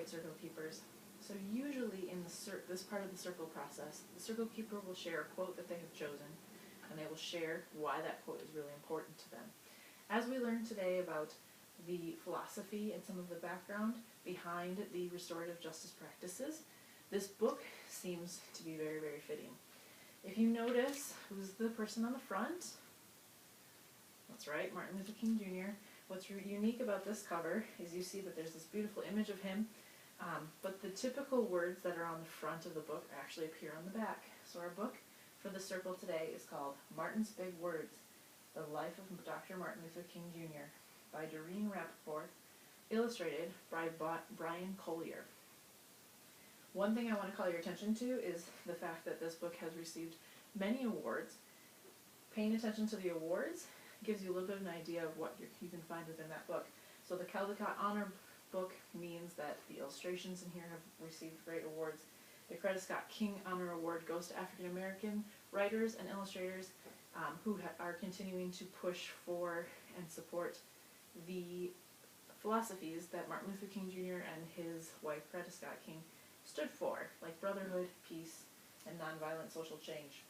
invite circle keepers. So usually in this part of the circle process, the circle keeper will share a quote that they have chosen, and they will share why that quote is really important to them. As we learned today about the philosophy and some of the background behind the restorative justice practices, this book seems to be very, very fitting. If you notice who's the person on the front, that's right, Martin Luther King Jr. What's unique about this cover is you see that there's this beautiful image of him, but the typical words that are on the front of the book actually appear on the back. So our book for the circle today is called Martin's Big Words, The Life of Dr. Martin Luther King Jr. by Doreen Rappaport, illustrated by Brian Collier. One thing I want to call your attention to is the fact that this book has received many awards. Paying attention to the awards gives you a little bit of an idea of what you can find within that book. So the Caldecott Honor Book means that the illustrations in here have received great awards. The Coretta Scott King Honor Award goes to African American writers and illustrators who are continuing to push for and support the philosophies that Martin Luther King Jr. and his wife Coretta Scott King stood for, like brotherhood, peace, and nonviolent social change.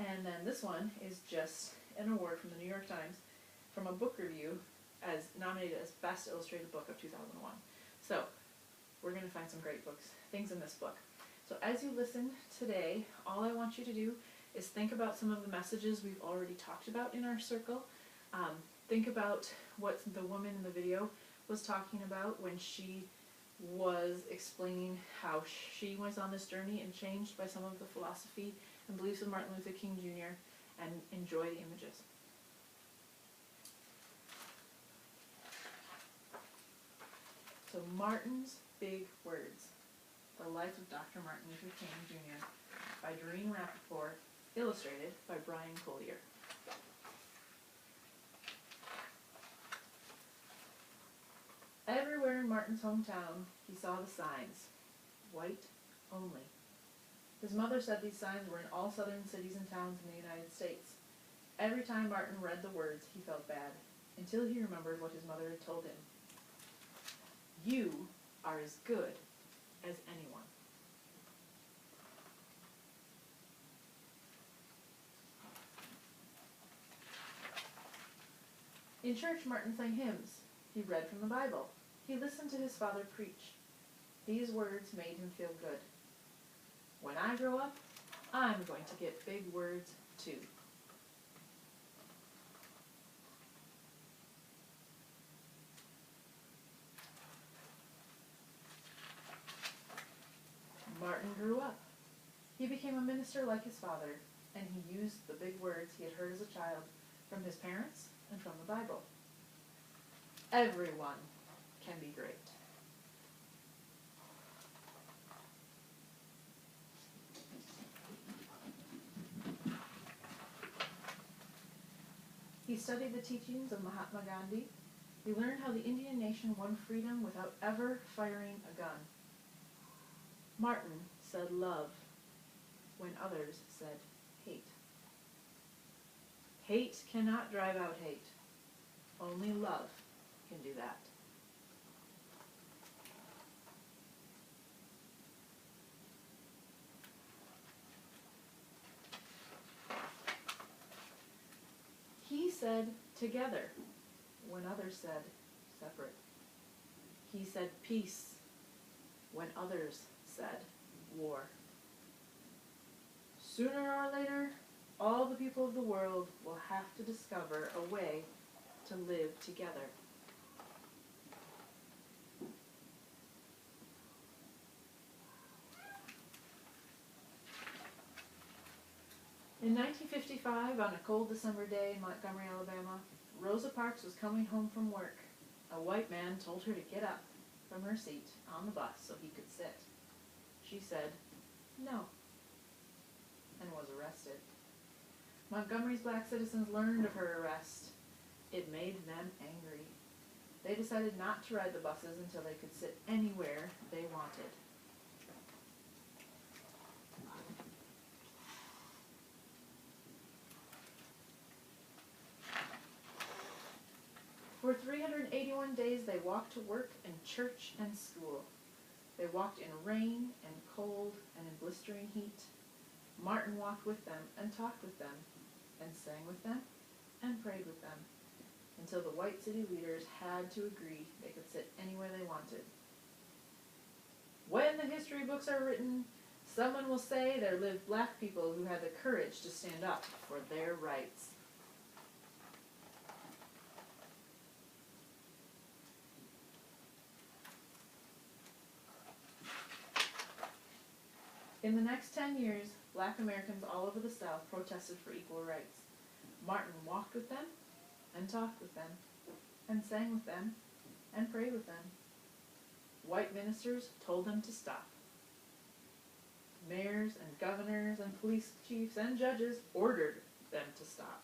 And then this one is just an award from the New York Times from a book review as nominated as Best Illustrated Book of 2001. So we're going to find some great things in this book. So as you listen today, all I want you to do is think about some of the messages we've already talked about in our circle. Think about what the woman in the video was talking about when she was explaining how she was on this journey and changed by some of the philosophy and beliefs of Martin Luther King Jr. and enjoy the images. So Martin's Big Words, The Life of Dr. Martin Luther King Jr. by Doreen Rappaport, illustrated by Brian Collier. Everywhere in Martin's hometown, he saw the signs, white only. His mother said these signs were in all southern cities and towns in the United States. Every time Martin read the words, he felt bad, until he remembered what his mother had told him. You are as good as anyone. In church, Martin sang hymns. He read from the Bible. He listened to his father preach. These words made him feel good. When I grow up, I'm going to get big words too. Martin grew up. He became a minister like his father, and he used the big words he had heard as a child from his parents and from the Bible. Everyone can be great. He studied the teachings of Mahatma Gandhi. He learned how the Indian nation won freedom without ever firing a gun. Martin said love when others said hate. Hate cannot drive out hate. Only love can do that. He said together when others said separate. He said peace when others said war. Sooner or later, all the people of the world will have to discover a way to live together. In 1955, on a cold December day in Montgomery, Alabama, Rosa Parks was coming home from work. A white man told her to get up from her seat on the bus so he could sit. She said, no, and was arrested. Montgomery's black citizens learned of her arrest. It made them angry. They decided not to ride the buses until they could sit anywhere they wanted. For over 381 days they walked to work and church and school. They walked in rain and cold and in blistering heat. Martin walked with them and talked with them and sang with them and prayed with them until the white city leaders had to agree they could sit anywhere they wanted. When the history books are written, someone will say there lived black people who had the courage to stand up for their rights. In the next 10 years, black Americans all over the South protested for equal rights. Martin walked with them and talked with them and sang with them and prayed with them. White ministers told them to stop. Mayors and governors and police chiefs and judges ordered them to stop.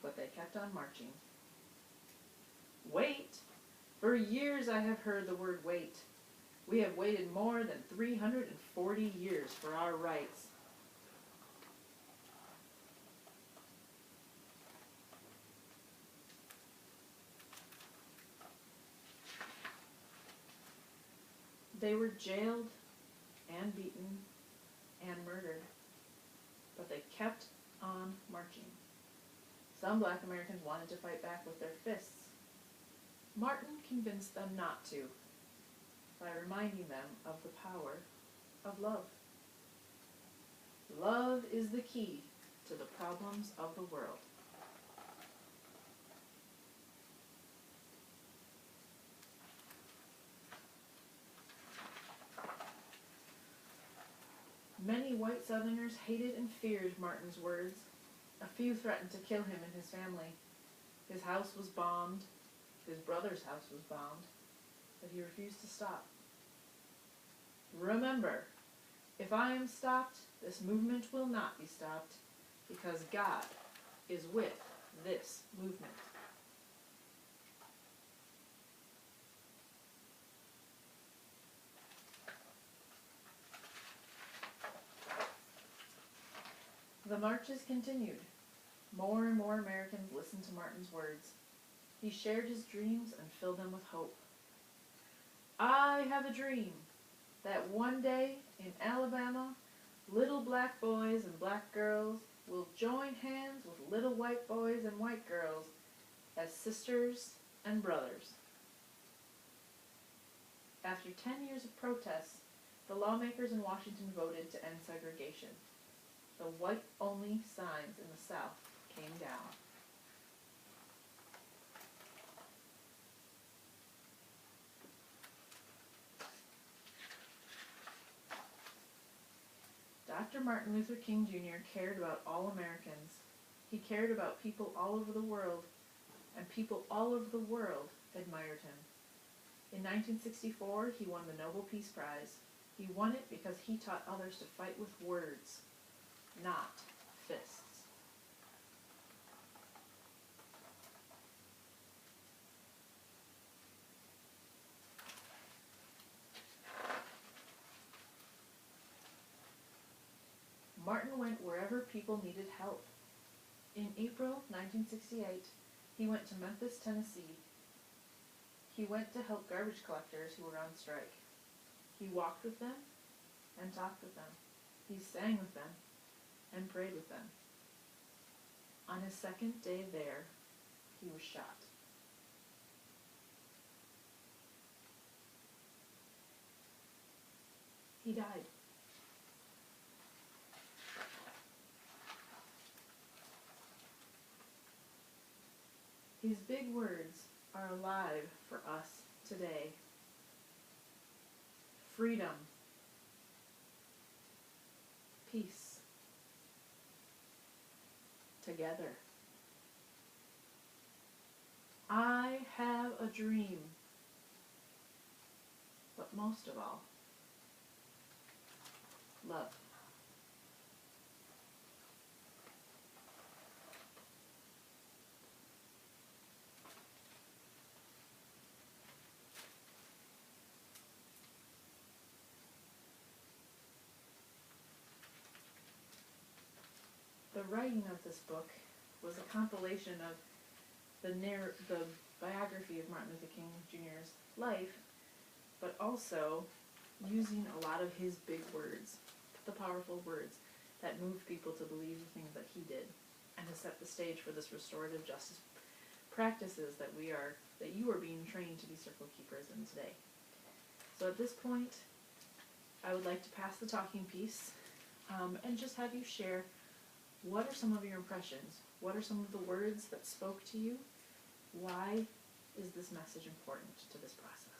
But they kept on marching. Wait! For years I have heard the word wait. We have waited more than 340 years for our rights. They were jailed and beaten and murdered, but they kept on marching. Some black Americans wanted to fight back with their fists. Martin convinced them not to, by reminding them of the power of love. Love is the key to the problems of the world. Many white Southerners hated and feared Martin's words. A few threatened to kill him and his family. His house was bombed. His brother's house was bombed. But he refused to stop. Remember, if I am stopped, this movement will not be stopped, because God is with this movement. The marches continued. More and more Americans listened to Martin's words. He shared his dreams and filled them with hope. I have a dream that one day in Alabama, little black boys and black girls will join hands with little white boys and white girls as sisters and brothers. After 10 years of protests, the lawmakers in Washington voted to end segregation. The white-only signs in the South came down. Dr. Martin Luther King Jr. cared about all Americans. He cared about people all over the world, and people all over the world admired him. In 1964, he won the Nobel Peace Prize. He won it because he taught others to fight with words, not fists. Martin went wherever people needed help. In April 1968, he went to Memphis, Tennessee. He went to help garbage collectors who were on strike. He walked with them and talked with them. He sang with them and prayed with them. On his second day there, he was shot. He died. His big words are alive for us today. Freedom. Peace. Together. I have a dream. But most of all, love. The writing of this book was a compilation of the biography of Martin Luther King Jr.'s life, but also using a lot of his big words, the powerful words that moved people to believe the things that he did, and to set the stage for this restorative justice practices that you are being trained to be circle keepers in today. So at this point, I would like to pass the talking piece, and just have you share what are some of your impressions? What are some of the words that spoke to you? Why is this message important to this process?